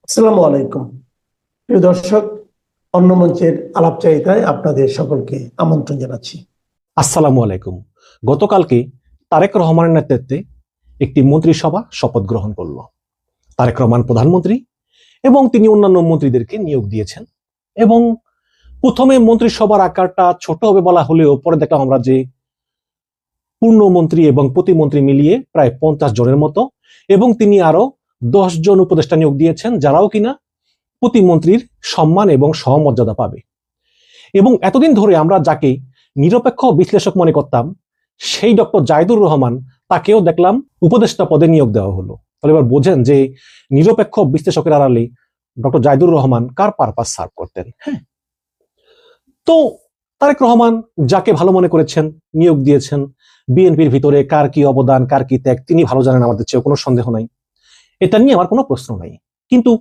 আসসালামু আলাইকুম। প্রিয় দর্শক, অন্য মঞ্চের আলাপচারিতায় আপনাদের সকলকে আমন্ত্রণ জানাচ্ছি। আসসালামু আলাইকুম। গতকালকে তারেক রহমানের নেতৃত্বে একটি মন্ত্রিসভা শপথ গ্রহণ করলো। তারেক রহমান প্রধানমন্ত্রী এবং তিনি অন্যান্য মন্ত্রীদেরকে নিয়োগ দিয়েছেন। এবং প্রথমে মন্ত্রিসভার আকারটা ছোট হবে বলা হলেও পরে দেখলাম আমরা যে পূর্ণমন্ত্রী এবং প্রতিমন্ত্রী মিলিয়ে প্রায় 50 জনের মতো, এবং তিনি আরো 10 জন উপদেষ্টা নিয়োগ দিয়েছেন যারাও কিনা প্রতিমন্ত্রীর সম্মান এবং সহমর্যাদা পাবে। এবং এতদিন ধরে আমরা যাকে নিরপেক্ষ বিশ্লেষক মনে করতাম সেই ডক্টর জাহিদুর রহমান, তাকেও দেখলাম উপদেষ্টা পদে নিয়োগ দেওয়া হলো। তাহলে এবার বোঝেন যে নিরপেক্ষ বিশ্লেষকের আড়ালে ডক্টর জাহিদুর রহমান কার পারপাস সার্ভ করতেন। হ্যাঁ, তো তারেক রহমান যাকে ভালো মনে করেছেন নিয়োগ দিয়েছেন। বিএনপির ভিতরে কার কি অবদান, কার কি ত্যাগ তিনি ভালো জানেন, আমাদের চেয়ে কোনো সন্দেহ নাই, এটা নিয়ে আমার কোনো প্রশ্ন নাই। কিন্তু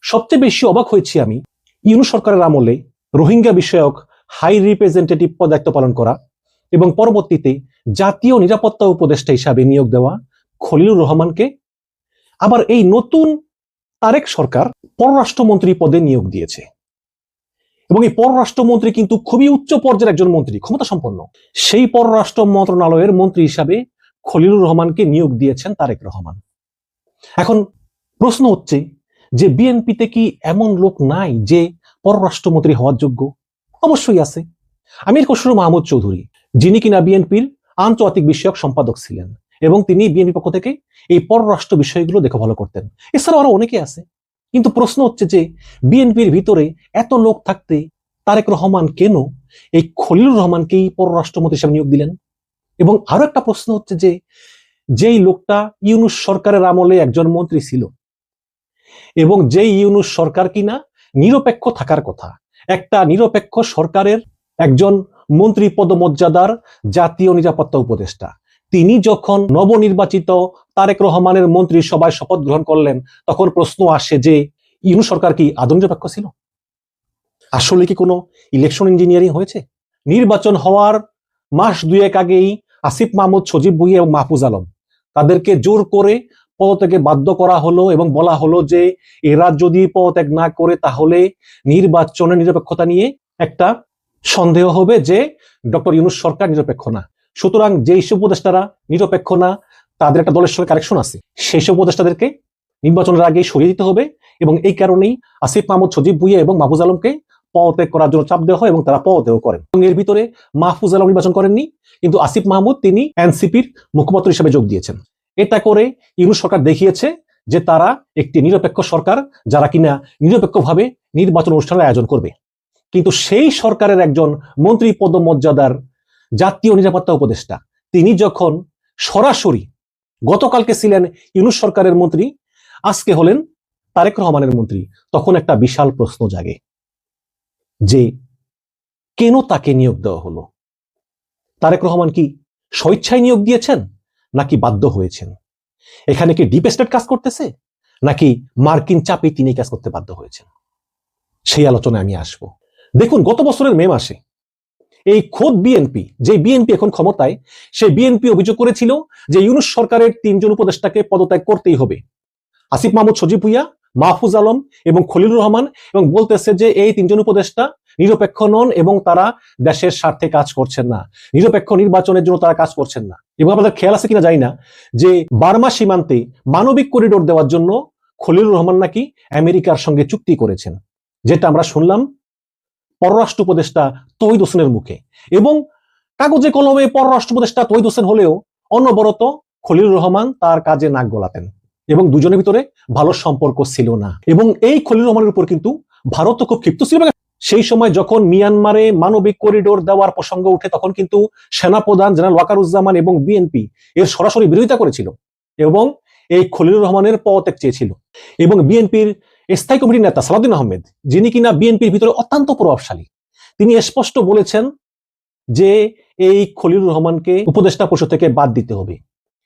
সবচেয়ে বেশি অবাক হয়েছি আমি ইউনূস সরকারের আমলে রোহিঙ্গা বিষয়ক হাই রিপ্রেজেন্টেটিভ পদ দায়িত্ব পালন করা এবং পরবর্তীতে জাতীয় নিরাপত্তা উপদেষ্টা হিসাবে নিয়োগ দেওয়া খলিলুর রহমানকে আবার এই নতুন তারেক সরকার পররাষ্ট্রমন্ত্রী পদে নিয়োগ দিয়েছে। এবং এই পররাষ্ট্রমন্ত্রী কিন্তু খুবই উচ্চ পর্যায়ের একজন মন্ত্রী, ক্ষমতা সম্পন্ন। সেই পররাষ্ট্র মন্ত্রণালয়ের মন্ত্রী হিসাবে খলিলুর রহমানকে নিয়োগ দিয়েছেন তারেক রহমান। এখন প্রশ্ন হচ্ছে যে বিএনপিতে কি এমন লোক নাই যে পররাষ্ট্রমন্ত্রী হওয়ার যোগ্য? অবশ্যই আছে। আমির খসরু মাহমুদ চৌধুরী, যিনি কিনা বিএনপির আন্তর্জাতিক বিষয়ক সম্পাদক ছিলেন এবং তিনি বিএনপি পক্ষ থেকে এই পররাষ্ট্র বিষয়গুলো দেখে ভালো করতেন। এছাড়াও আরো অনেকে আছে। কিন্তু প্রশ্ন হচ্ছে যে বিএনপির ভিতরে এত লোক থাকতে তারেক রহমান কেন এই খলিলুর রহমানকেই পররাষ্ট্রমন্ত্রী হিসেবে নিয়োগ দিলেন? এবং আরো একটা প্রশ্ন হচ্ছে যে যেই লোকটা ইউনূস সরকারের আমলে একজন মন্ত্রী ছিল এবং যেই ইউনূস সরকার কিনা নিরপেক্ষ থাকার কথা, একটা নিরপেক্ষ সরকারের একজন মন্ত্রী পদমর্যাদার জাতীয় নিরাপত্তা উপদেষ্টা, তিনি যখন নবনির্বাচিত তারেক রহমানের মন্ত্রী সভায় শপথ গ্রহণ করলেন, তখন প্রশ্ন আসে যে ইউনূস সরকার কি আদৌ নিরপেক্ষ ছিল? আসলে কি কোনো ইলেকশন ইঞ্জিনিয়ারিং হয়েছে? নির্বাচন হওয়ার মাস দুয়েক আগেই আসিফ মাহমুদ, সজীব ভুঁইয়া এবং মাহফুজ আলম, তাদেরকে জোর করে পদত্যাগে বাধ্য করা হলো এবং বলা হলো যে এরা যদি পদত্যাগ না করে তাহলে নির্বাচনের নিরপেক্ষতা নিয়ে একটা সন্দেহ হবে যে ডক্টর ইউনূস সরকার নিরপেক্ষ না। সুতরাং যেই সব উপদেষ্টারা নিরপেক্ষ না, তাদের একটা দলের সঙ্গে কানেকশন আছে, সেই সব উপদেষ্টাদেরকে নির্বাচনের আগে সরিয়ে দিতে হবে। এবং এই কারণেই আসিফ মাহমুদ, সজীব ভুঁইয়া এবং মাহফুজ আলমকে পদত্যাগ করার জন্য চাপ দেওয়া হয় এবং তারা পদত্যাগ করেন। এবং এর ভিতরে মাহফুজ আলম নির্বাচন করেননি, কিন্তু আসিফ মাহমুদ তিনি এনসিপির মুখপাত্র হিসেবে যোগ দিয়েছেন। এটা করে ইউনূস সরকার দেখিয়েছে যে তারা একটি নিরপেক্ষ সরকার, যারা কিনা নিরপেক্ষভাবে নির্বাচন অনুষ্ঠানের আয়োজন করবে। কিন্তু সেই সরকারের একজন মন্ত্রী পদমর্যাদার জাতীয় নিরাপত্তা উপদেষ্টা, তিনি যখন সরাসরি গতকালকে ছিলেন ইউনূস সরকারের মন্ত্রী, আজকে হলেন তারেক রহমানের মন্ত্রী, তখন একটা বিশাল প্রশ্ন জাগে যে কেন তাকে নিয়োগ দেওয়া হলো? তারেক রহমান কি স্বেচ্ছায় নিয়োগ দিয়েছেন নাকি বাধ্য হয়েছেন? এখানে কি ডিপ স্টেট কাজ করতেছে নাকি মার্কিন চাপে তিনি কাজ করতে বাধ্য হয়েছেন? সেই আলোচনায় আমি আসবো। দেখুন, গত বছরের মে মাসে এই খোদ বিএনপি, যে বিএনপি এখন ক্ষমতায়, সেই বিএনপি অভিযোগ করেছিল যে ইউনূস সরকারের 3 জন উপদেষ্টাকে পদত্যাগ করতেই হবে, আসিফ মাহমুদ, সজীব ভুঁইয়া, মাহফুজ আলম এবং খলিলুর রহমান, এবং বলতেছে যে এই 3 জন উপদেষ্টা নিরপেক্ষ নন এবং তারা দেশের স্বার্থে কাজ করছেন না, নিরপেক্ষ নির্বাচনের জন্য তারা কাজ করছেন না। এবং আমাদের খেয়াল আছে কিনা জানি না যে বার্মা সীমান্তে মানবিক করিডোর দেওয়ার জন্য খলিলুর রহমান নাকি আমেরিকার সঙ্গে চুক্তি করেছেন, যেটা আমরা শুনলাম পররাষ্ট্র উপদেষ্টা তৌহিদ হোসেনের মুখে। এবং কাগজে কলমে পররাষ্ট্র উপদেষ্টা তৌহিদ হোসেন হলেও অনবরত খলিলুর রহমান তার কাজে নাক গলাতেন এবং দুজনের ভিতরে ভালো সম্পর্ক ছিল না। এবং এই খলিলুর রহমানের উপর কিন্তু ভারত খুব ক্ষিপ্ত ছিল। সেই সময় যখন মিয়ানমারে মানবিক করিডোর দেওয়ার প্রসঙ্গ উঠে, তখন কিন্তু সেনাপ্রধান জেনারেল ওয়াকারুজ্জামান এবং বিএনপি এর সরাসরি বিরোধিতা করেছিল এবং এই খলিলুর রহমানের পদত্যাগ চেয়েছিল। এবং বিএনপির স্থায়ী কমিটির নেতা সালাউদ্দিন আহমেদ, যিনি কিনা বিএনপির ভিতরে অত্যন্ত প্রভাবশালী, তিনি স্পষ্ট বলেছেন যে এই খলিলুর রহমানকে উপদেষ্টা পরিষদ থেকে বাদ দিতে হবে।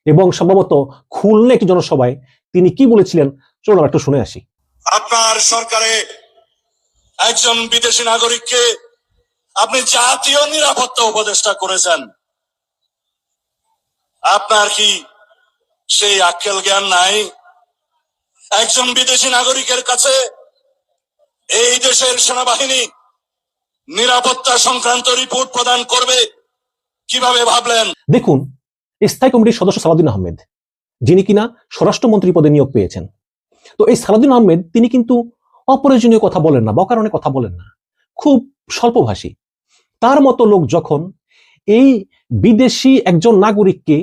এবং সম্ভবত খুলনা একটি জনসভায় তিনি কি বলেছিলেন, চলুন একটু শুনে আসি। আপনার সরকারে একজন বিদেশি নাগরিককে আপনি জাতীয় নিরাপত্তা উপদেষ্টা করেছেন, আপনার কি সেই আক্কেল জ্ঞান নাই একজন বিদেশি নাগরিকের কাছে এই দেশের সেনাবাহিনী নিরাপত্তা সংক্রান্ত রিপোর্ট প্রদান করবে কিভাবে ভাবলেন? দেখুন, স্থায়ী কমিটির সদস্য সালাউদ্দিন আহমেদ, যিনি কিনা স্বরাষ্ট্রমন্ত্রী পদে নিয়োগ পেয়েছেন, তো এই সালাউদ্দিন আহমেদ তিনি কিন্তু অপ্রয়োজনীয় কথা বলেন না বা অকারণে কথা বলেন না, খুব স্বল্পভাষী। তার মতো লোক যখন এই বিদেশি একজন নাগরিককে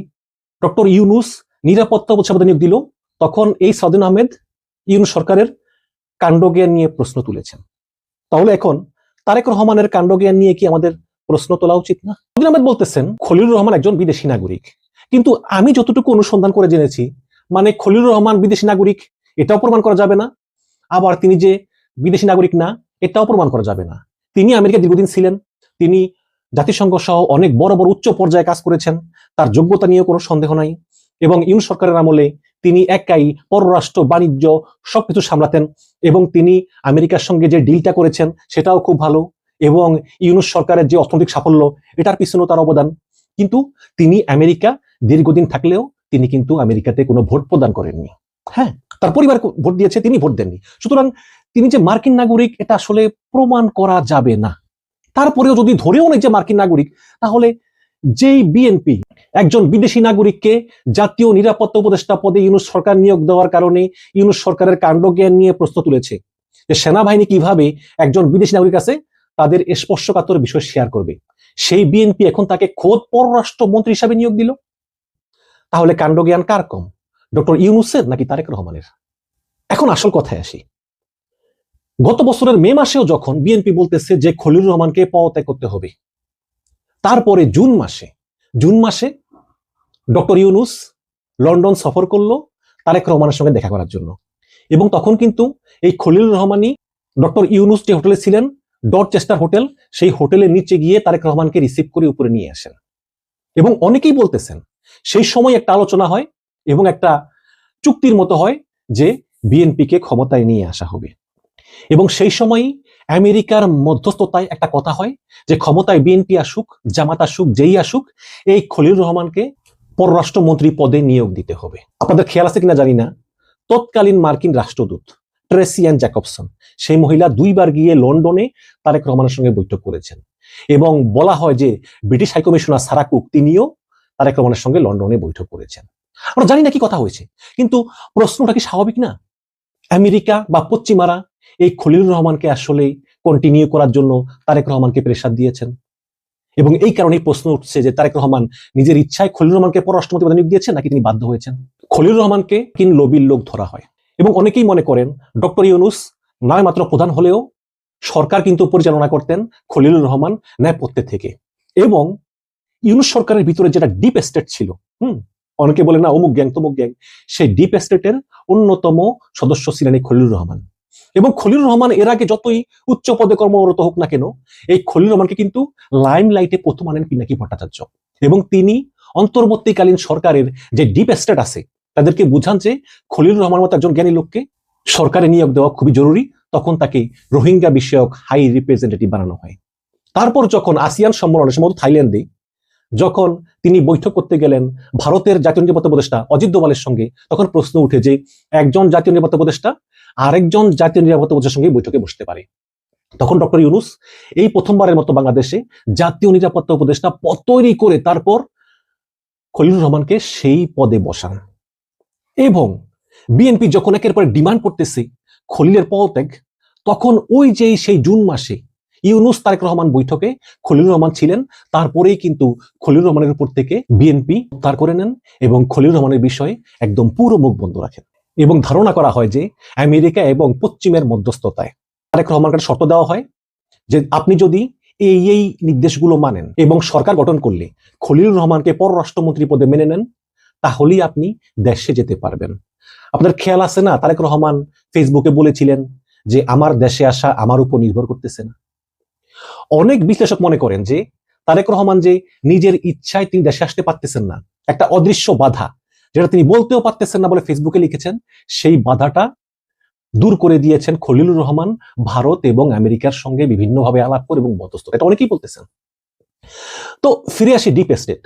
ডক্টর ইউনূস নিরাপত্তা পদে নিয়োগ দিল, তখন এই সালাউদ্দিন আহমেদ ইউনূস সরকারের কাণ্ডজ্ঞান নিয়ে প্রশ্ন তুলেছেন। তাহলে এখন তারেক রহমানের কাণ্ডজ্ঞান নিয়ে কি আমাদের প্রশ্ন তোলা উচিত না? সালাউদ্দিন আহমেদ বলতেছেন খলিলুর রহমান একজন বিদেশি নাগরিক, কিন্তু আমি যতটুকু অনুসন্ধান করে জেনেছি, মানে খলিলুর রহমান বিদেশি নাগরিক এটাও প্রমাণ করা যাবে না, আবার তিনি যে বিদেশি নাগরিক না এটাও প্রমাণ করা যাবে না। তিনি আমেরিকা দীর্ঘদিন ছিলেন, তিনি জাতিসংঘ সহ অনেক বড় বড় উচ্চ পর্যায়ে কাজ করেছেন, তার যোগ্যতা নিয়ে কোনো সন্দেহ নাই। এবং ইউনূস সরকারের আমলে তিনি একাই পররাষ্ট্র বাণিজ্য সবকিছু সামলাতেন, এবং তিনি আমেরিকার সঙ্গে যে ডিলটা করেছেন সেটাও খুব ভালো, এবং ইউনূস সরকারের যে অর্থনৈতিক সাফল্য এটার পিছনেও তার অবদান। কিন্তু তিনি আমেরিকা দীর্ঘদিন থাকলেও তিনি কিন্তু আমেরিকাতে কোনো ভোট প্রদান করেননি। হ্যাঁ, তার পরিবার ভোট দিয়েছে, তিনি ভোট দেননি। সুতরাং তিনি যে মার্কিন নাগরিক এটা আসলে প্রমাণ করা যাবে না। তারপরেও যদি ধরেও নেই যে মার্কিন নাগরিক, তাহলে যেই বিএনপি একজন বিদেশি নাগরিককে জাতীয় নিরাপত্তা উপদেষ্টা পদে ইউনূস সরকার নিয়োগ দেওয়ার কারণে ইউনূস সরকারের কাণ্ডজ্ঞান নিয়ে প্রশ্ন তুলেছে যে সেনাবাহিনী কিভাবে একজন বিদেশি নাগরিক আছে তাদের স্পর্শকাতর বিষয় শেয়ার করবে, সেই বিএনপি এখন তাকে খোদ পররাষ্ট্রমন্ত্রী হিসাবে নিয়োগ দিল। তাহলে কাণ্ডজ্ঞান কার কম, ডক্টর ইউনূসের নাকি তারেক রহমানের? এখন আসল কথায় আসি। গত বছরের মে মাসেও যখন বিএনপি বলতেছে যে খলিলুর রহমানকে পদত্যাগ করতে হবে, তারপরে জুন মাসে ডক্টর ইউনূস লন্ডন সফর করলো তারেক রহমানের সঙ্গে দেখা করার জন্য, এবং তখন কিন্তু এই খলিলুর রহমানই ডক্টর ইউনূস যে হোটেলে ছিলেন, ডরচেস্টার হোটেল, সেই হোটেলের নিচে গিয়ে তারেক রহমানকে রিসিভ করে উপরে নিয়ে আসেন। এবং অনেকেই বলতেছেন সেই সময় একটা আলোচনা হয় এবং একটা চুক্তির মতো হয় যে বিএনপিকে ক্ষমতায় নিয়ে আসা হবে, এবং সেই সময়ই আমেরিকার মধ্যস্থতায় একটা কথা হয় যে ক্ষমতায় বিএনপি আসুক, জামাত আসুক, যেই আসুক, এই খলিলুর রহমানকে পররাষ্ট্রমন্ত্রী পদে নিয়োগ দিতে হবে। আপনাদের খেয়াল আছে কিনা জানি না, তৎকালীন মার্কিন রাষ্ট্রদূত ট্রেসি অ্যান জ্যাকবসন, সেই মহিলা 2 বার গিয়ে লন্ডনে তারেক রহমানের সঙ্গে বৈঠক করেছেন, এবং বলা হয় যে ব্রিটিশ হাইকমিশনার সারা কুক তিনিও তারেক রহমানের সঙ্গে লন্ডনে বৈঠক করেছেন। আমরা জানি না কি কথা হয়েছে, কিন্তু প্রশ্নটা কি স্বাভাবিক না? আমেরিকা বা পশ্চিমারা এই খলিলুর রহমানকে আসলে কন্টিনিউ করার জন্য তারেক রহমানকে প্রেসার দিয়েছেন, এবং এই কারণে প্রশ্ন উঠছে যে তারেক রহমান নিজের ইচ্ছায় খলিলুর রহমানকে পররাষ্ট্রমন্ত্রী পদে নিয়োগ দিয়েছেন নাকি তিনি বাধ্য হয়েছেন। খলিলুর রহমানকে কিন লবির লোক ধরা হয়, এবং অনেকেই মনে করেন ডক্টর ইউনূস নয় মাত্র প্রধান হলেও সরকার কিন্তু পরিচালনা করতেন খলিলুর রহমান নেপথ্যে থেকে, এবং ইউনূস সরকারের ভিতরে যেটা ডিপ স্টেট ছিল, অনেকে বলে না অমুক গ্যাং তমুক গ্যাং, সেই ডিপ স্টেটের অন্যতম সদস্য ছিলেন এই খলিলুর রহমান। এবং খলিলুর রহমান এর আগে যতই উচ্চ পদে কর্মরত হোক না কেন, এই খলিলুর রহমানকে কিন্তু লাইম লাইটে প্রথম আনেন পিনাকি ভট্টাচার্য, এবং তিনি অন্তর্বর্তীকালীন সরকারের যে ডিপ স্টেট আছে তাদেরকে বুঝান যে খলিলুর রহমান মতো একজন জ্ঞানী লোককে সরকারে নিয়োগ দেওয়া খুবই জরুরি। তখন তাকে রোহিঙ্গা বিষয়ক হাই রিপ্রেজেন্টেটিভ বানানো হয়। তারপর যখন আসিয়ান সম্মেলনে, সম্ভবত থাইল্যান্ডে, যখন তিনি বৈঠক করতে গেলেন ভারতের জাতীয় নিরাপত্তা উপদেষ্টা অজিত দোভালের সঙ্গে, তখন প্রশ্ন উঠে যে একজন জাতীয় নিরাপত্তা উপদেষ্টা আরেকজন জাতীয় নিরাপত্তা উপদেষ্টার সঙ্গে বৈঠকে বসতে পারে। তখন ডক্টর ইউনূস এই প্রথমবারের মতো বাংলাদেশে জাতীয় নিরাপত্তা উপদেষ্টা পদ তৈরি করে তারপর খলিলুর রহমানকে সেই পদে বসান। এবং বিএনপি যখন একের পর ডিমান্ড করতেছে খলিলের পদত্যাগ, তখন ওই যে সেই জুন মাসে ইউনূস তারেক রহমান বৈঠকে খলিলুর রহমান ছিলেন, তারপরেই কিন্তু খলিলুর রহমানের উপর থেকে বিএনপি উদ্ধার করে নেন এবং খলিলুর রহমানের বিষয়ে একদম পুরো মুখ বন্ধ রাখেন। এবং ধারণা করা হয় যে আমেরিকা এবং পশ্চিমের মধ্যস্থতায় তারেক রহমানকে শর্ত দেওয়া হয় যে আপনি যদি এই নির্দেশগুলো মানেন এবং সরকার গঠন করলে খলিলুর রহমানকে পররাষ্ট্রমন্ত্রী পদে মেনে নেন, তাহলেই আপনি দেশে যেতে পারবেন। আপনাদের খেয়াল আছে না, তারেক রহমান ফেসবুকে বলেছিলেন যে আমার দেশে আসা আমার উপর নির্ভর করতেছে না। অনেক বিশ্লেষক মনে করেন যে তারেক রহমান যে নিজের ইচ্ছায় তিনি দেশে আসতে পারতেছেন না, একটা অদৃশ্য বাধা যেটা তিনি বলতেও পারতেছেন না বলে ফেসবুকে লিখেছেন, সেই বাধাটা দূর করে দিয়েছেন খলিলুর রহমান ভারত এবং আমেরিকার সঙ্গে বিভিন্নভাবে আলাপ করে এবং মধ্যস্থ, এটা অনেকেই বলতেছেন। তো ফিরে আসি ডিপ স্টেট।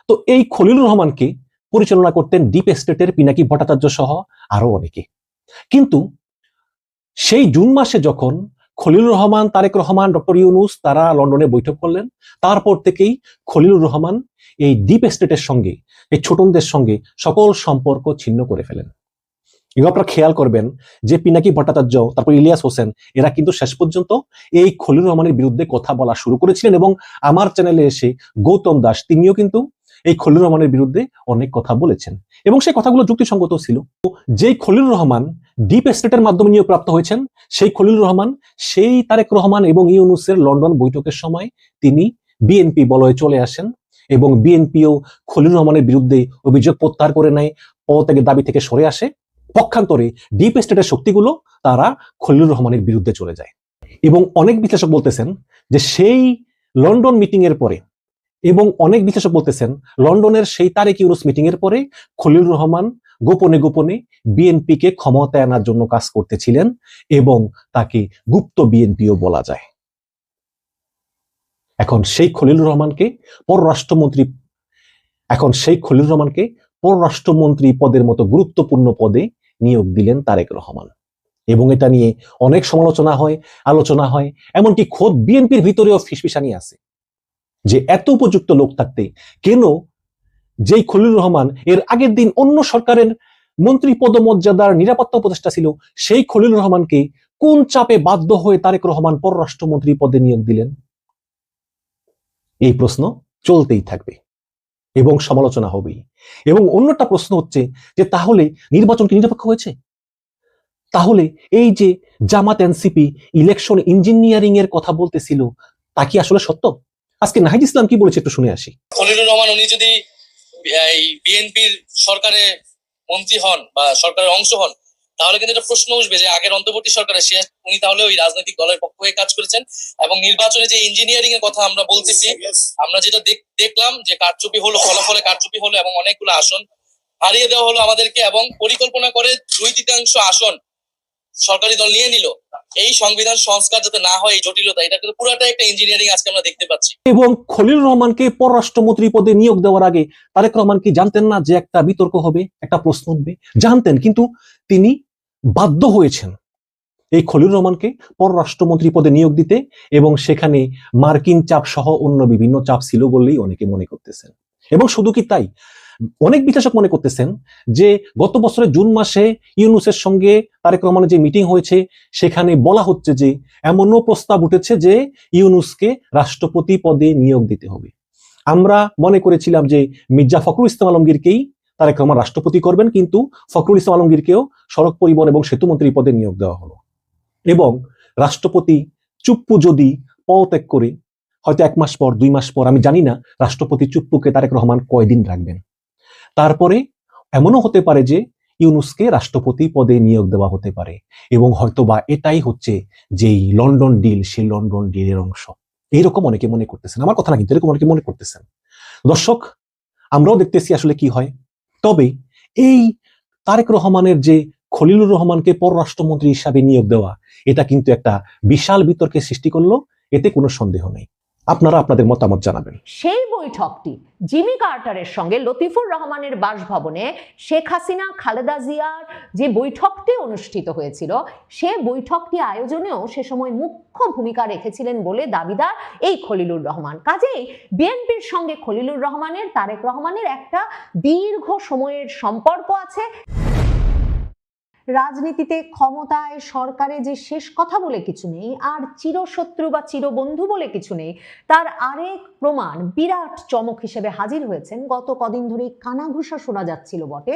তো এই খলিলুর রহমানকে পরিচালনা করতেন ডিপ স্টেটের পিনাকি ভট্টাচার্য সহ আরো অনেকে। কিন্তু সেই জুন মাসে যখন খলিলুর রহমান, তারেক রহমান, ডক্টর ইউনূস তারা লন্ডনে বৈঠক করলেন, তারপর থেকেই খলিলুর রহমান এই ডিপ স্টেটের সঙ্গে, এই ছোটনদের সঙ্গে সকল সম্পর্ক ছিন্ন করে ফেলেন। এগুলো আপনারা খেয়াল করবেন যে পিনাকি ভট্টাচার্য, তারপর ইলিয়াস হোসেন, এরা কিন্তু শেষ পর্যন্ত এই খলিলুর রহমানের বিরুদ্ধে কথা বলা শুরু করেছিলেন এবং আমার চ্যানেলে এসে গৌতম দাস তিনিও কিন্তু এই খলিলুর রহমানের বিরুদ্ধে অনেক কথা বলেছেন এবং সেই কথাগুলো যুক্তিসঙ্গত ছিল। যেই খলিলুর রহমান ডিপ স্টেটের মাধ্যমে নিয়োগপ্রাপ্ত হয়েছেন, সেই খলিলুর রহমান সেই তারেক রহমান এবং ইউনূসের লন্ডন বৈঠকের সময় তিনি বিএনপি বলয়ে চলে আসেন এবং বিএনপিও খলিলুর রহমানের বিরুদ্ধে অভিযোগ প্রত্যাহার করে নেয়, পদত্যাগের দাবি থেকে সরে আসে। পক্ষান্তরে ডিপ স্টেটের শক্তিগুলো তারা খলিলুর রহমানের বিরুদ্ধে চলে যায় এবং অনেক বিশ্লেষক বলতেছেন যে সেই লন্ডন মিটিং এর পরে, এবং অনেক বিশ্লেষক বলতেছেন লন্ডনের সেই তারেক ইউনূস মিটিং এর পরে খলিলুর রহমান গোপনে গোপনে বিএনপিকে ক্ষমতায় আনার জন্য কাজ করতেছিলেন এবং তাকে গুপ্ত বিএনপিও বলা যায়। এখন সেই খলিলুর রহমানকে পররাষ্ট্রমন্ত্রী পদের মতো গুরুত্বপূর্ণ পদে নিয়োগ দিলেন তারেক রহমান এবং এটা নিয়ে অনেক সমালোচনা হয়, আলোচনা হয়, এমনকি খোদ বিএনপির ভিতরেও ফিসফিসানি আছে যে এত উপযুক্ত লোক থাকতে কেন যেই খলিলুর রহমান এর আগের দিন অন্য সরকারের মন্ত্রী পদমর্যাদার নিরাপত্তা উপদেষ্টা ছিল, সেই খলিলুর রহমানকে কোন চাপে বাধ্য হয়ে তারেক রহমান পররাষ্ট্রমন্ত্রী পদে নিয়োগ দিলেন? এই প্রশ্ন চলতেই থাকবে এবং সমালোচনা হবেই। এবং অন্যটা প্রশ্ন হচ্ছে যে তাহলে নির্বাচন কি নিরপেক্ষ হয়েছে? তাহলে এই যে জামাত এনসিপি ইলেকশন ইঞ্জিনিয়ারিং এর কথা বলতেছিল, তা কি আসলে সত্য? আজকে নাহিদ ইসলাম কি বলেছে একটু শুনে আসি। খলিলুর রহমান উনি যদি এই বিএনপির সরকারে মন্ত্রী হন বা সরকারের অংশ হন, তাহলে কিন্তু একটা প্রশ্ন উঠবে যে আগের অন্তর্বর্তী সরকারে উনি তাহলে ওই রাজনৈতিক দলের পক্ষ হয়ে কাজ করেছেন এবং নির্বাচনে যে ইঞ্জিনিয়ারিং এর কথা আমরা বলতেছি, আমরা যেটা দেখলাম যে কারচুপি হলো, ফলাফলে কারচুপি হলো এবং অনেকগুলো আসন হারিয়ে দেওয়া হলো আমাদেরকে এবং পরিকল্পনা করে 2/3 আসন সরকারি দল নিয়ে নিল। এই সংবিধান সংস্কার যাতে না হয়, এই জটিলতা, এটা কিন্তু পুরাটা একটা ইঞ্জিনিয়ারিং আজকে আমরা দেখতে পাচ্ছি। এবং খলিলুর রহমানকে পররাষ্ট্রমন্ত্রী পদে নিয়োগ দেওয়ার আগে তারেক রহমান কি জানতেন না যে একটা বিতর্ক হবে, একটা প্রশ্ন উঠবে? জানতেন, কিন্তু তিনি বাধ্য হয়েছেন এই খলিলুর রহমানকে পররাষ্ট্রমন্ত্রী পদে নিয়োগ দিতে এবং সেখানে মার্কিন চাপ সহ অন্য বিভিন্ন চাপ ছিল বলেই অনেকে মনে করতেছেন। এবং শুধু কি তাই, অনেক বিশ্লেষক মনে করতেছেন যে গত বছরের জুন মাসে ইউনূসের সঙ্গে তারেক রহমানের যে মিটিং হয়েছে সেখানে বলা হচ্ছে যে এমনও প্রস্তাব উঠেছে যে ইউনূসকে রাষ্ট্রপতি পদে নিয়োগ দিতে হবে। আমরা মনে করেছিলাম যে মির্জা ফখরুল ইসলাম আলমগীরকেই তারেক রহমান রাষ্ট্রপতি করবেন, কিন্তু ফখরুল ইসলাম আলমগীরকেও সড়ক পরিবহন এবং সেতুমন্ত্রী পদে নিয়োগ দেওয়া হলো এবং রাষ্ট্রপতি চুপ্পু যদি পদত্যাগ করে হয়তো 1 মাস পর 2 মাস পর, আমি জানি না রাষ্ট্রপতি চুপ্পুকে তারেক রহমান কয়দিন রাখবেন, তারপরে এমনও হতে পারে যে ইউনূসকে রাষ্ট্রপতি পদে নিয়োগ দেওয়া হতে পারে এবং হয়তোবা এটাই হচ্ছে যেই লন্ডন ডিল, সেই লন্ডন ডিলের অংশ। এইরকম অনেকে মনে করতেছেন, আমার কথা না কিন্তু এরকম অনেকে মনে করতেছেন। দর্শক, আমরাও দেখতেছি আসলে কি হয়। তবে এই তারেক রহমানের যে খলিলুর রহমানকে পররাষ্ট্রমন্ত্রী হিসাবে নিয়োগ দেওয়া, এটা কিন্তু একটা বিশাল বিতর্কের সৃষ্টি করলো, এতে কোনো সন্দেহ নেই। আপনারা আপনাদের মতামত জানাবেন। সেই বৈঠকটি জিমি কার্টারের সঙ্গে লতিফুর রহমানের বাসভবনে শেখ হাসিনা খালেদা জিয়ার যে বৈঠকটি অনুষ্ঠিত হয়েছিল, সে বৈঠকটি আয়োজনেও সে সময় মুখ্য ভূমিকা রেখেছিলেন বলে দাবিদার এই খলিলুর রহমান। কাজেই বিএনপির সঙ্গে খলিলুর রহমানের, তারেক রহমানের একটা দীর্ঘ সময়ের সম্পর্ক আছে। রাজনীতিতে ক্ষমতায় সরকারে যে শেষ কথা বলে কিছু নেই আর চিরশত্রু বা চিরবন্ধু বলে কিছু নেই, তার আরেক প্রমাণ বিরাট চমক হিসেবে হাজির হয়েছেন গত কদিন ধরেই কানাঘুষা শোনা যাচ্ছিল বটে।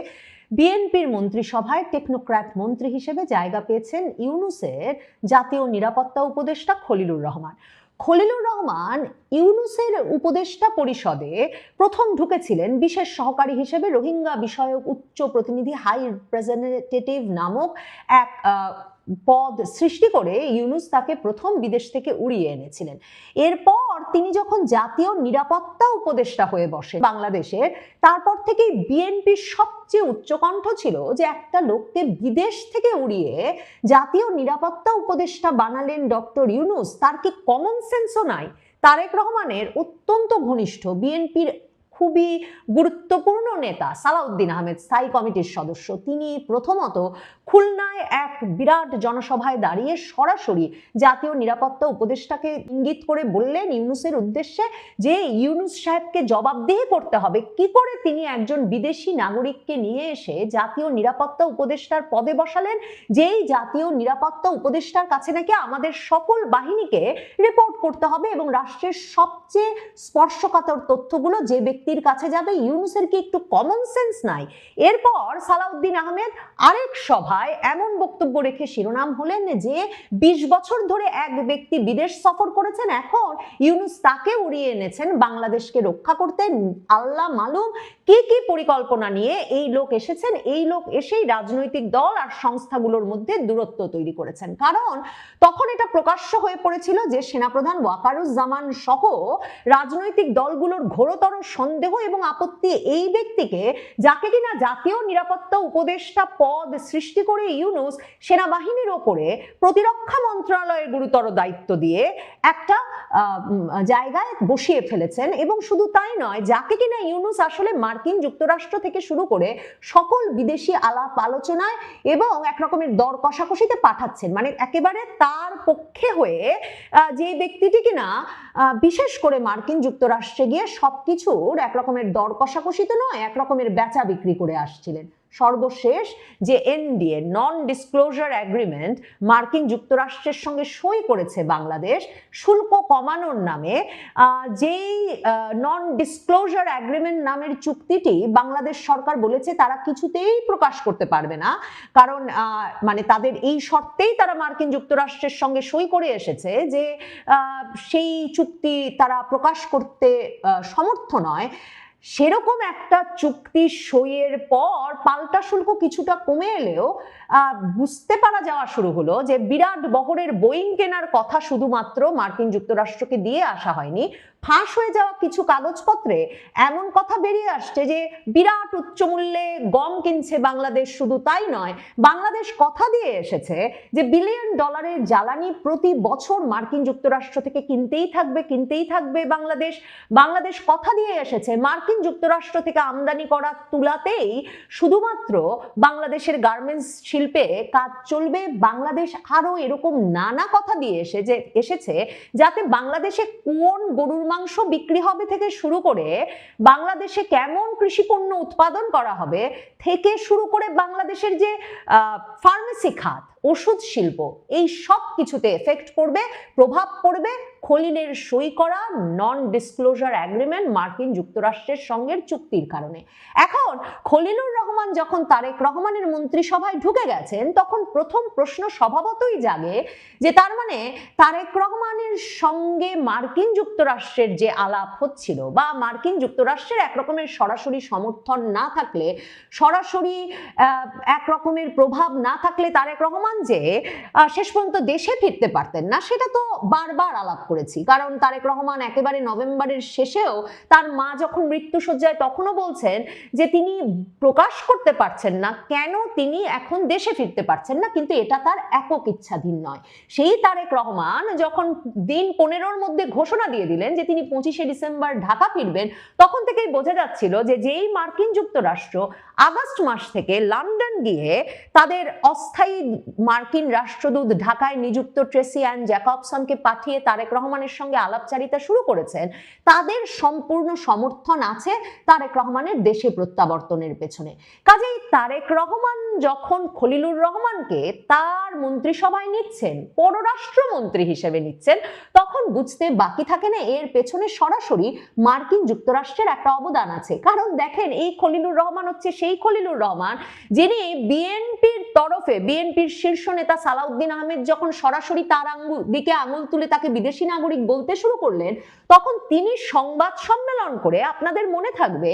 বিএনপির মন্ত্রিসভায় টেকনোক্র্যাট মন্ত্রী হিসেবে জায়গা পেয়েছেন ইউনূসের জাতীয় নিরাপত্তা উপদেষ্টা খলিলুর রহমান। খলিলুর রহমান ইউনূসের উপদেষ্টা পরিষদে প্রথম ঢুকেছিলেন বিশেষ সহকারী হিসেবে রোহিঙ্গা বিষয়ক উচ্চ প্রতিনিধি, হাই রিপ্রেজেন্টেটিভ নামক এক পদ সৃষ্টি করে ইউনূস তাকে প্রথম বিদেশ থেকে উড়িয়ে এনেছিলেন। এরপর তিনি যখন জাতীয় নিরাপত্তা উপদেষ্টা হয়ে বসে বাংলাদেশের, তারপর থেকেই বিএনপির সবচেয়ে উচ্চকণ্ঠ ছিল যে একটা লোককে বিদেশ থেকে উড়িয়ে জাতীয় নিরাপত্তা উপদেষ্টা বানালেন ডক্টর ইউনূস, তার কি কমন সেন্সও নাই? তারেক রহমানের অত্যন্ত ঘনিষ্ঠ বিএনপির খুবই গুরুত্বপূর্ণ নেতা সালাউদ্দিন আহমেদ, স্থায়ী কমিটির সদস্য, তিনি প্রথমত খুলনায় এক বিরাট জনসভায় দাঁড়িয়ে সরাসরি জাতীয় নিরাপত্তা উপদেষ্টাকে ইঙ্গিত করে বললেন ইউনূসের উদ্দেশ্যে যে ইউনূস সাহেবকে জবাবদিহি করতে হবে কি করে তিনি একজন বিদেশি নাগরিককে নিয়ে এসে জাতীয় নিরাপত্তা উপদেষ্টার পদে বসালেন, যেই জাতীয় নিরাপত্তা উপদেষ্টার কাছে নাকি আমাদের সকল বাহিনীকে রিপোর্ট করতে হবে এবং রাষ্ট্রের সবচেয়ে স্পর্শকাতর তথ্যগুলো যে ব্যক্তির কাছে যাবে। ইউনূসের কি একটু কমন সেন্স নাই? এরপর সালাউদ্দিন আহমেদ আরেক সভায় এমন বক্তব্য রেখে শিরোনাম হলেন যে 20 বছর ধরে এক ব্যক্তি বিদেশ সফর করেছেন, এখন ইউনূস তাকে উড়িয়ে এনেছেন বাংলাদেশকে রক্ষা করতে। আল্লাহ মালুম কি কি পরিকল্পনা নিয়ে এই লোক এসেছেন। এই লোক এসেই রাজনৈতিক দল আর সংস্থাগুলোর মধ্যে দূরত্ব তৈরি করেছেন, কারণ তখন এটা প্রকাশ্য হয়ে পড়েছিল যে সেনাপ্রধান ওয়াকারুজ্জামান সহ রাজনৈতিক দলগুলোর ঘোরতর সন্দেহ এবং আপত্তি এই ব্যক্তিকে, যাকে কিনা জাতীয় নিরাপত্তা উপদেষ্টা পদ সৃষ্টি করে ইউনূস সেনাবাহিনীর ওপরে প্রতিরক্ষা মন্ত্রণালয়ের গুরুতর দায়িত্ব দিয়ে একটা জায়গায় বসিয়ে ফেলেছেন। এবং শুধু তাই নয়, যাকে কিনা ইউনূস আসলে মার্কিন যুক্তরাষ্ট্র থেকে শুরু করে সকল বিদেশি আলাপ আলোচনায় এবং একরকমের দর কষাকষিতে পাঠাচ্ছেন, মানে একেবারে তার পক্ষে হয়ে যে ব্যক্তিটি কিনা বিশেষ করে মার্কিন যুক্তরাষ্ট্রে গিয়ে সবকিছুর একরকমের দর কষাকষিতে নয়, একরকমের বেচা বিক্রি করে আসছিলেন। সর্বশেষ যে এনডিএ নন ডিসক্লোজার এগ্রিমেন্ট মার্কিন যুক্তরাষ্ট্রের সঙ্গে সই করেছে বাংলাদেশ শুল্ক কমানোর নামে, যেই নন ডিসক্লোজার এগ্রিমেন্ট নামের চুক্তিটি বাংলাদেশ সরকার বলেছে তারা কিছুতেই প্রকাশ করতে পারবে না, কারণ মানে তাদের এই শর্তেই তারা মার্কিন যুক্তরাষ্ট্রের সঙ্গে সই করে এসেছে যে সেই চুক্তি তারা প্রকাশ করতে সমর্থ নয়। সেরকম একটা চুক্তি সইয়ের পর পাল্টা শুল্ক কিছুটা কমে এলেও বুঝতে পারা যাওয়া শুরু হলো যে বিরাট বহরের বোয়িং কেনার কথা শুধুমাত্র মার্কিন যুক্তরাষ্ট্রকে দিয়ে আসা হয়নি। ফাঁস হয়ে যাওয়া কিছু কাগজপত্রে এমন কথা বেরিয়ে আসছে যে বিরাট উচ্চমূল্যে গম কিনছে বাংলাদেশ। শুধু তাই নয়, বাংলাদেশ কথা দিয়ে এসেছে যে $1 বিলিয়ন জ্বালানি প্রতি বছর মার্কিন যুক্তরাষ্ট্র থেকে কিনতেই থাকবে বাংলাদেশ কথা দিয়ে এসেছে মার্কিন যুক্তরাষ্ট্র থেকে আমদানি করা তুলাতেই শুধুমাত্র বাংলাদেশের গার্মেন্টস শিল্পে কাজ চলবে। বাংলাদেশ আরো এরকম নানা কথা দিয়ে এসেছে যাতে বাংলাদেশে কোন গরুর মাংস বিক্রি হবে থেকে শুরু করে বাংলাদেশে কেমন কৃষি পণ্য উৎপাদন করা হবে থেকে শুরু করে বাংলাদেশের যে ফার্মেসি খাত, ওষুধ শিল্প, এই সব কিছুতে এফেক্ট পড়বে, প্রভাব পড়বে খলিলের সই করা নন ডিসক্লোজার এগ্রিমেন্ট মার্কিন যুক্তরাষ্ট্রের সঙ্গে চুক্তির কারণে। এখন খলিলুর রহমান যখন তারেক রহমানের মন্ত্রিসভায় ঢুকে গেছেন, তখন প্রথম প্রশ্ন স্বভাবতই জাগে যে তার মানে তারেক রহমানের সঙ্গে মার্কিন যুক্তরাষ্ট্রের যে আলাপ হচ্ছিল বা মার্কিন যুক্তরাষ্ট্রের একরকমের সরাসরি সমর্থন না থাকলে, সরাসরি একরকমের প্রভাব না থাকলে তারেক রহমান যে শেষ পর্যন্ত দেশে ফিরতে পারতেন না, সেটা তো বারবার আলাপ করেছি। কারণ তারেক রহমান একেবারে নভেম্বরের শেষেও তার মা যখন মৃত্যুশয্যায় তখনও বলছেন যে তিনি প্রকাশ করতে পারছেন না কেন তিনি এখন দেশে ফিরতে পারছেন না, কিন্তু এটা তার একক ইচ্ছাধীন নয়। সেই তারেক রহমান যখন দিন 15-র মধ্যে ঘোষণা দিয়ে দিলেন যে তিনি 25শে ডিসেম্বর ঢাকা ফিরবেন, তখন থেকেই বোঝা যাচ্ছিল যে যেই মার্কিন যুক্তরাষ্ট্র আগস্ট মাস থেকে লন্ডন গিয়ে তাদের অস্থায়ী মার্কিন রাষ্ট্রদূত ঢাকায় নিযুক্ত ট্রেসি অ্যান জ্যাকবসনকে পাঠিয়ে তারেক রহমানের সঙ্গে আলাপচারিতা শুরু করেছেন, তাদের সম্পূর্ণ সমর্থন আছে তারেক রহমানের দেশে প্রত্যাবর্তনের পেছনে। কাজেই তারেক রহমান যখন খলিলুর রহমানকে তার মন্ত্রিসভায় নিচ্ছেন, পররাষ্ট্রমন্ত্রী হিসেবে নিচ্ছেন, তখন বুঝতে বাকি থাকে না এর পেছনে সরাসরি মার্কিন যুক্তরাষ্ট্রের একটা অবদান আছে। কারণ দেখেন, এই খলিলুর রহমান হচ্ছে সেই খলিলুর রহমান যিনি বিএনপির তরফে, বিএনপির শীর্ষ নেতা সালাউদ্দিন আহমেদ যখন সরাসরি তার দিকে আঙুল তুলে তাকে বিদেশি নাগরিক বলতে শুরু করলেন, তখন তিনি সংবাদ সম্মেলন করে, আপনাদের মনে থাকবে,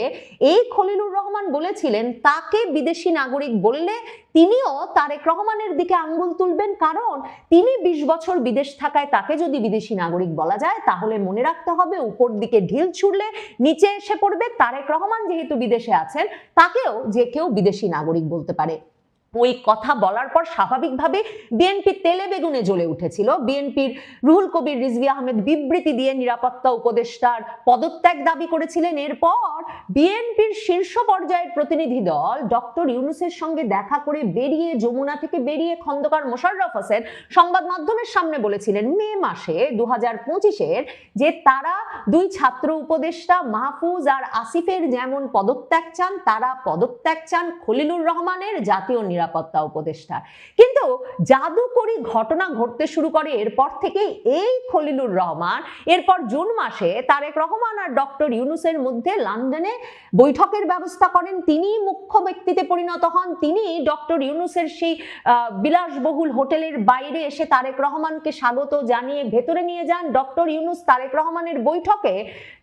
এই খলিলুর রহমান বলেছিলেন তাকে বিদেশি নাগরিক বললে তিনিও তারেক রহমানের দিকে আঙ্গুল তুলবেন, কারণ তিনি 20 বছর বিদেশ থাকায় তাকে যদি বিদেশি নাগরিক বলা যায় তাহলে মনে রাখতে হবে উপর দিকে ঢিল ছুড়লে নিচে এসে পড়বে। তারেক রহমান যেহেতু বিদেশে আছেন, তাকেও যে কেউ বিদেশি নাগরিক বলতে পারে। ওই কথা বলার পর স্বাভাবিকভাবে বিএনপি তেলে বেগুনে জ্বলে উঠেছিল। বিএনপির রুহুল কবির রিজভী আহমেদ বিবৃতি দিয়ে নিরাপত্তা উপদেষ্টার পদত্যাগ দাবি করেছিলেন। এরপর বিএনপির শীর্ষ পর্যায়ের প্রতিনিধি দল ডক্টর ইউনূসের সঙ্গে দেখা করে বেরিয়ে, যমুনা থেকে বেরিয়ে খন্দকার মোশাররফ হোসেন সংবাদ মাধ্যমের সামনে বলেছিলেন মে মাসে 2025-এর যে তারা দুই ছাত্র উপদেষ্টা মাহফুজ আর আসিফের যেমন পদত্যাগ চান, তারা পদত্যাগ চান খলিলুর রহমানের, জাতীয় নিরাপত্তা উপদেষ্টা। কিন্তু জাদুকরী ঘটনা ঘটতে শুরু করে এরপর থেকে। এই খলিলুর রহমান এরপর জুন মাসে তারেক রহমান আর ডক্টর ইউনূসের মধ্যে লন্ডনে বৈঠকের ব্যবস্থা করেন। তিনি মুখ্য ব্যক্তিতে পরিণত হন। তিনি ডক্টর ইউনূসের সেই বিলাসবহুল হোটেলের বাইরে এসে তারেক রহমানকে স্বাগত জানিয়ে ভেতরে নিয়ে যান। ডক্টর ইউনূস তারেক রহমানের বৈঠকে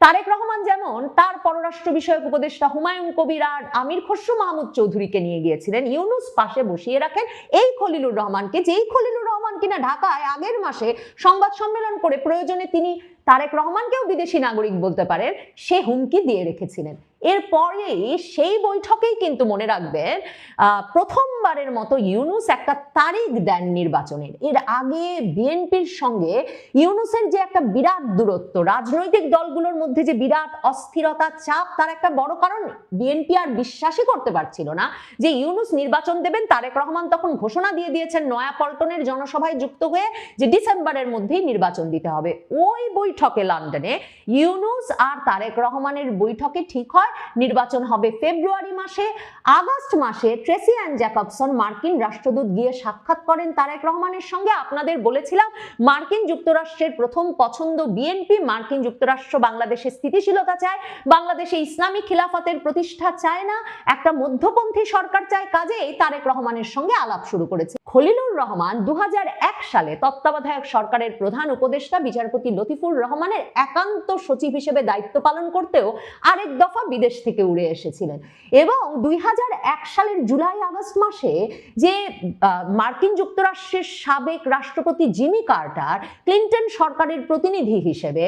তারেক রহমান যেমন তার পররাষ্ট্র বিষয়ক উপদেষ্টা হুমায়ুন কবির আর আমির খসরু মাহমুদ চৌধুরীকে নিয়ে গিয়েছিলেন, ইউনূস পাশে বসিয়ে রাখেন এই খলিলুর রহমানকে, যেই খলিলুর রহমান কিনা ঢাকায় আগের মাসে সংবাদ সম্মেলন করে প্রয়োজনে তিনি তারেক রহমানকেও বিদেশি নাগরিক বলতে পারেন, সে হুমকি দিয়ে রেখেছিলেন। এরপরেই সেই বৈঠকেই কিন্তু মনে রাখবেন প্রথমবারের মতো ইউনূস একটা তারিখ দেন নির্বাচনের। এর আগে বিএনপির সঙ্গে ইউনূসের যে একটা বিরাট দূরত্ব, রাজনৈতিক দলগুলোর মধ্যে যে বিরাট অস্থিরতা, চাপ, তার একটা বড় কারণ বিএনপি আর বিশ্বাসই করতে পারছিল না যে ইউনূস নির্বাচন দেবেন। তারেক রহমান তখন ঘোষণা দিয়ে দিয়েছেন নয়াপল্টনের জনসভায় যুক্ত হয়ে যে ডিসেম্বরের মধ্যেই নির্বাচন দিতে হবে। ওই বৈঠকে লন্ডনে ইউনূস আর তারেক রহমানের বৈঠকে ঠিক হয় নির্বাচন হবে ফেব্রুয়ারি মাসে। আগস্ট মাসে ট্রেসি অ্যান জ্যাকবসন মার্কিন রাষ্ট্রদূত গিয়ে সাক্ষাৎ করেন তারেক রহমানের সঙ্গে। আপনাদের বলেছিলাম মার্কিন যুক্তরাষ্ট্রের প্রথম পছন্দ বিএনপি। মার্কিন যুক্তরাষ্ট্র বাংলাদেশে স্থিতিশীলতা চায়, বাংলাদেশে ইসলামী খিলাফতের প্রতিষ্ঠা চায় না, একটা মধ্যপন্থী সরকার চায়। কাজেই তারেক রহমানের সঙ্গে আলাপ শুরু করেছে। খলিলুর রহমান 2001 সালে তত্ত্বাবধায়ক সরকারের প্রধান উপদেষ্টা বিচারপতি লতিফুর রহমানের একান্ত সচিব হিসেবে দায়িত্ব পালন করতেও আরেক দফা বিদেশ থেকে উড়ে এসেছিলেন। এবং 2001 সালের জুলাই আগস্ট মাসে যে মার্কিন যুক্তরাষ্ট্রের সাবেক রাষ্ট্রপতি জিমি কার্টার ক্লিনটন সরকারের প্রতিনিধি হিসেবে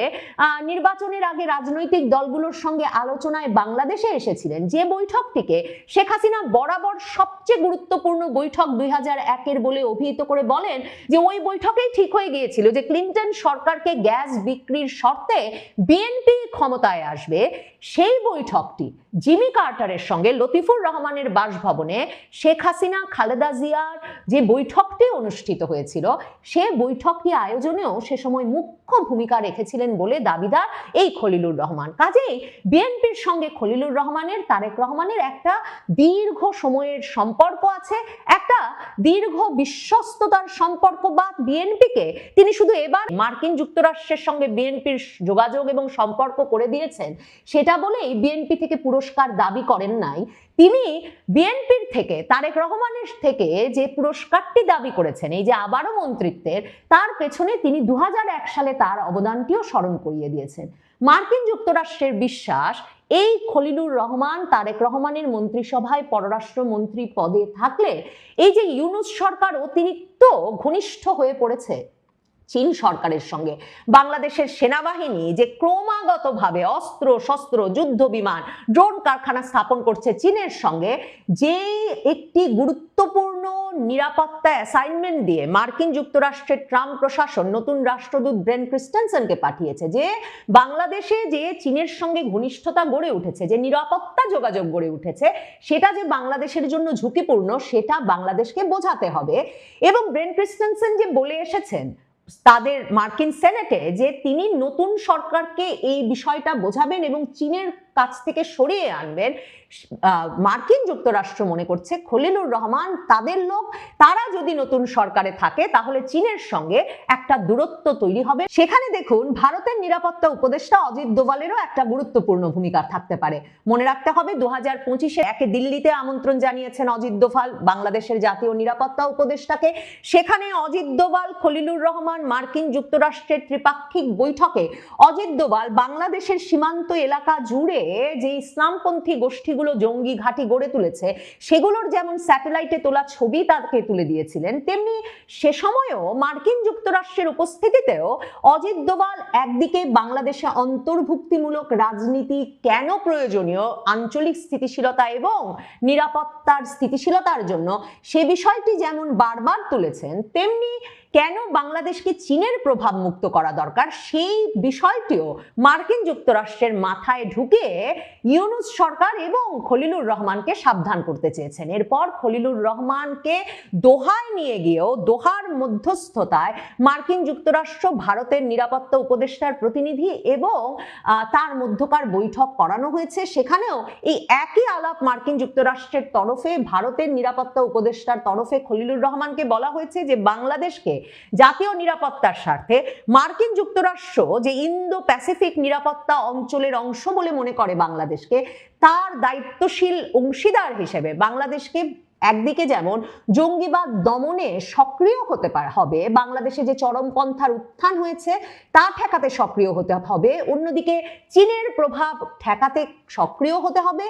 নির্বাচনের আগে রাজনৈতিক দলগুলোর সঙ্গে আলোচনায় বাংলাদেশে এসেছিলেন, যে বৈঠকটিকে শেখ হাসিনা বরাবর সবচেয়ে গুরুত্বপূর্ণ বৈঠক 2001-এর বলে অভিহিত করে বলেন যে ওই বৈঠকেই ঠিক হয়ে গিয়েছিল যে ক্লিনটন সরকারকে গ্যাস বিক্রির শর্তে বিএনপি ক্ষমতায় আসবে। সেই বৈঠকটি জিমি কার্টারের সঙ্গে লতিফুর রহমানের বাসভবনে শেখ হাসিনা খালেদা জিয়ার যে বৈঠকটি অনুষ্ঠিত হয়েছিল, সে বৈঠকটি আয়োজনেও সে সময় মুখ্য ভূমিকা রেখেছিলেন বলে দাবিদার এই খলিলুর রহমান। কাজেই বিএনপির সঙ্গে খলিলুর রহমানের, তারেক রহমানের একটা দীর্ঘ সময়ের সম্পর্ক আছে, একটা দীর্ঘ বিশ্বস্ততার সম্পর্ক। বা বিএনপিকে তিনি শুধু এবার মার্কিন যুক্তরাষ্ট্রের সঙ্গে বিএনপির যোগাযোগ এবং সম্পর্ক করে দিয়েছেন সেটা বলেই বিএনপি থেকে পুরস্কার দাবি করেন নাই। তিনি বিএনপির থেকে, তারেক রহমানের থেকে যে পুরস্কারটি দাবি করেছেন, এই যে আবারও মন্ত্রিত্বের, তার পেছনে তিনি 2001 সালে তার অবদানটিও স্মরণ করিয়ে দিয়েছেন। মার্কিন যুক্তরাষ্ট্রের বিশ্বাস এই খলিলুর রহমান তারেক রহমানের মন্ত্রিসভায় পররাষ্ট্রমন্ত্রী পদে থাকলে এই যে ইউনূস সরকার অতিরিক্ত ঘনিষ্ঠ হয়ে পড়েছে চীন সরকারের সঙ্গে, বাংলাদেশের সেনাবাহিনী যে ক্রমাগতভাবে অস্ত্র শস্ত্র, যুদ্ধ বিমান, ড্রোন কারখানা স্থাপন করছে চীনের সঙ্গে, যে একটি গুরুত্বপূর্ণ নিরাপত্তা অ্যাসাইনমেন্ট দিয়ে মার্কিন যুক্তরাষ্ট্রের ট্রাম্প প্রশাসন নতুন রাষ্ট্রদূত ব্রেন ক্রিস্টেনসেনকে পাঠিয়েছে, যে বাংলাদেশে যে চীনের সঙ্গে ঘনিষ্ঠতা গড়ে উঠেছে, যে নিরাপত্তা যোগাযোগ গড়ে উঠেছে, সেটা যে বাংলাদেশের জন্য ঝুঁকিপূর্ণ সেটা বাংলাদেশকে বোঝাতে হবে। এবং ব্রেন ক্রিস্টেনসেন যে বলে এসেছেন তাদের মার্কিন সেনেটে যে তিনি নতুন সরকারকে এই বিষয়টা বোঝাবেন এবং চীনের কাছ থেকে সরিয়ে আনবেন, মার্কিন যুক্তরাষ্ট্র মনে করছে খলিলুর রহমান তাদের লোক, তারা যদি নতুন সরকারে থাকে তাহলে চীনের সঙ্গে একটা দূরত্ব তৈরি হবে। সেখানে দেখুন ভারতের নিরাপত্তা উপদেষ্টা অজিত দোভালেরও একটা গুরুত্বপূর্ণ ভূমিকা থাকতে পারে। মনে রাখতে হবে 2025-এ একে দিল্লিতে আমন্ত্রণ জানিয়েছেন অজিত দোভাল বাংলাদেশের জাতীয় নিরাপত্তা উপদেষ্টাকে। সেখানে অজিত দোভাল, খলিলুর রহমান, মার্কিন যুক্তরাষ্ট্রের ত্রিপাক্ষিক বৈঠকে অজিত দোভাল বাংলাদেশের সীমান্ত এলাকা জুড়ে যে ইসলামপন্থী গোষ্ঠীগুলো জঙ্গি ঘাঁটি গড়ে তুলেছে সেগুলোর যেমন স্যাটেলাইটে তোলা ছবি তাকে তুলে দিয়েছিলেন, তেমনি সে সময়ও মার্কিন যুক্তরাষ্ট্রের উপস্থিতিতেও অজিত দোভাল একদিকে বাংলাদেশে অন্তর্ভুক্তিমূলক রাজনীতি কেন প্রয়োজনীয় আঞ্চলিক স্থিতিশীলতা এবং নিরাপত্তার স্থিতিশীলতার জন্য সে বিষয়টি যেমন বারবার তুলেছেন, তেমনি কেন বাংলাদেশকে চীনের প্রভাব মুক্ত করা দরকার সেই বিষয়টিও মার্কিন যুক্তরাষ্ট্রের মাথায় ঢুকে ইউনূস সরকার এবং খলিলুর রহমানকে সাবধান করতে চেয়েছেন। এরপর খলিলুর রহমানকে দোহায় নিয়ে গিয়েও দোহার মধ্যস্থতায় মার্কিন যুক্তরাষ্ট্র ভারতের নিরাপত্তা উপদেষ্টার প্রতিনিধি এবং তার মধ্যকার বৈঠক করানো হয়েছে। সেখানেও এই একই আলাপ মার্কিন যুক্তরাষ্ট্রের তরফে ভারতের নিরাপত্তা উপদেষ্টার তরফে খলিলুর রহমানকে বলা হয়েছে যে বাংলাদেশকে জাতীয় নিরাপত্তার স্বার্থে মার্কিন যুক্তরাষ্ট্র যে ইন্দো প্যাসিফিক নিরাপত্তা অঞ্চলের অংশ বলে মনে করে বাংলাদেশকে, তার দায়িত্বশীল অংশীদার হিসেবে বাংলাদেশকে একদিকে যেমন জঙ্গিবাদ দমনে সক্রিয় হতে হবে, বাংলাদেশে যে চরমপন্থার উত্থান হয়েছে তা ঠেকাতে সক্রিয় হতে হবে, অন্যদিকে চীনের প্রভাব ঠেকাতে সক্রিয় হতে হবে,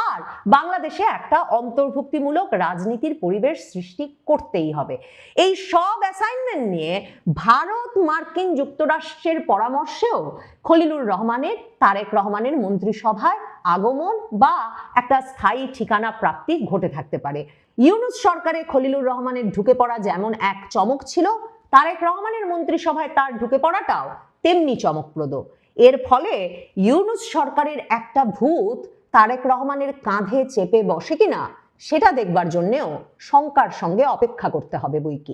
আর বাংলাদেশে একটা অন্তর্ভুক্তিমূলক রাজনীতির পরিবেশ সৃষ্টি করতেই হবে। এই সব অ্যাসাইনমেন্ট নিয়ে ভারত মার্কিন যুক্তরাষ্ট্রের পরামর্শেও খলিলুর রহমানের তারেক রহমানের মন্ত্রিসভায় আগমন বা একটা স্থায়ী ঠিকানা প্রাপ্তি ঘটে থাকতে পারে। ইউনূস সরকারে খলিলুর রহমানের ঢুকে পড়া যেমন এক চমক ছিল, তারেক রহমানের মন্ত্রিসভায় তার ঢুকে পড়াটাও তেমনি চমকপ্রদ। এর ফলে ইউনূস সরকারের একটা ভূত তারেক রহমানের কাঁধে চেপে বসে কিনা সেটা দেখবার জন্যেও শঙ্কার সঙ্গে অপেক্ষা করতে হবে বইকি।